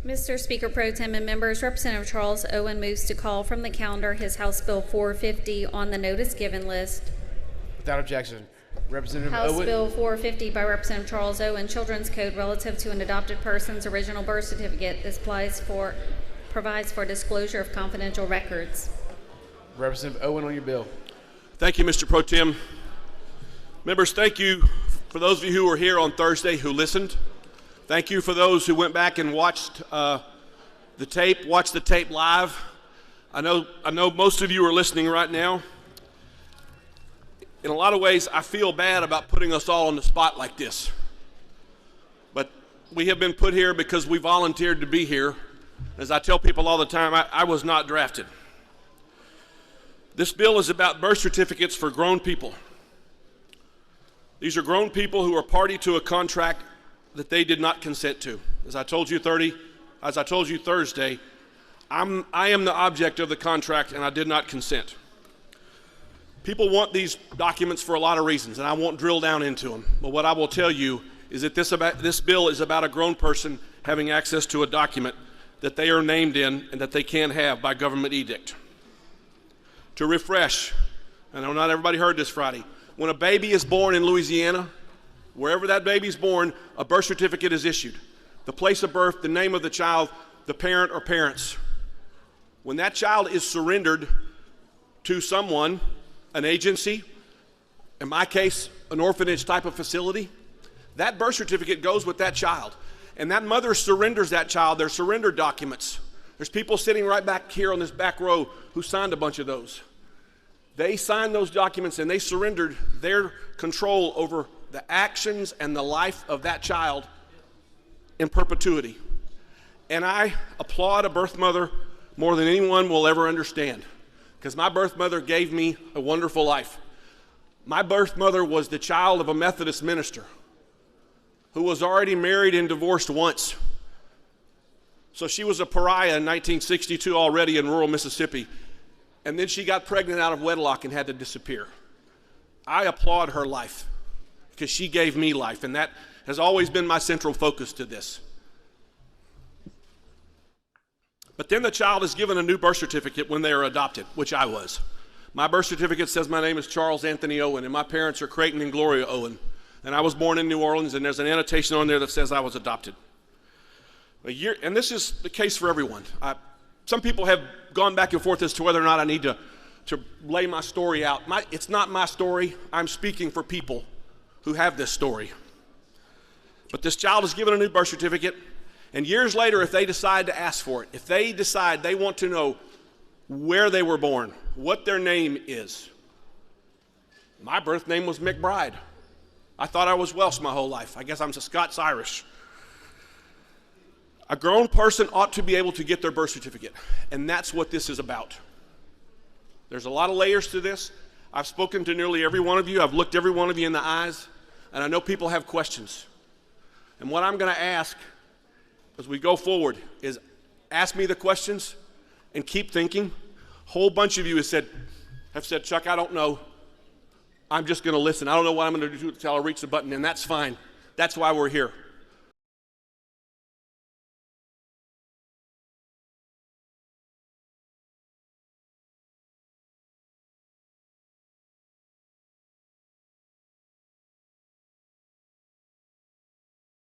Mr. Speaker Pro Tem and members, Representative Charles Owen moves to call from the calendar his House Bill 450 on the notice given list. Without objection. Representative House Owen. Bill 450 by Representative Charles Owen, Children's Code relative to an adopted person's original birth certificate. This provides for disclosure of confidential records. Representative Owen on your bill. Thank you, Mr. Pro Tem. Members, thank you for those of you who were here on Thursday who listened. Thank you for those who went back and watched the tape live. I know most of you are listening right now. In a lot of ways, I feel bad about putting us all on the spot like this. But we have been put here because we volunteered to be here. As I tell people all the time, I was not drafted. This bill is about birth certificates for grown people. These are grown people who are party to a contract that they did not consent to. As I told you Thursday, I am the object of the contract and I did not consent. People want these documents for a lot of reasons, and I won't drill down into them. But what I will tell you is that this bill is about a grown person having access to a document that they are named in and that they can have by government edict. To refresh, I know not everybody heard this Friday, when a baby is born in Louisiana, wherever that baby is born, a birth certificate is issued. The place of birth, the name of the child, the parent or parents. When that child is surrendered to someone, an agency, in my case, an orphanage type of facility, that birth certificate goes with that child. And that mother surrenders that child their surrender documents. There's people sitting right back here on this back row who signed a bunch of those. They signed those documents and they surrendered their control over the actions and the life of that child in perpetuity. And I applaud a birth mother more than anyone will ever understand, because my birth mother gave me a wonderful life. My birth mother was the child of a Methodist minister who was already married and divorced once. So she was a pariah in 1962 already in rural Mississippi. And then she got pregnant out of wedlock and had to disappear. I applaud her life because she gave me life, and that has always been my central focus to this. But then the child is given a new birth certificate when they are adopted, which I was. My birth certificate says my name is Charles Anthony Owen, and my parents are Creighton and Gloria Owen. And I was born in New Orleans, and there's an annotation on there that says I was adopted. And this is the case for everyone. Some people have gone back and forth as to whether or not I need to lay my story out. It's not my story. I'm speaking for people who have this story. But this child is given a new birth certificate, and years later, if they decide to ask for it, if they decide they want to know where they were born, what their name is. My birth name was McBride. I thought I was Welsh my whole life. I guess I'm Scots-Irish. A grown person ought to be able to get their birth certificate, and that's what this is about. There's a lot of layers to this. I've spoken to nearly every one of you. I've looked every one of you in the eyes, and I know people have questions. And what I'm going to ask as we go forward is ask me the questions and keep thinking. A whole bunch of you have said, Chuck, I don't know. I'm just going to listen. I don't know what I'm going to do until I reach the button, and that's fine. That's why we're here.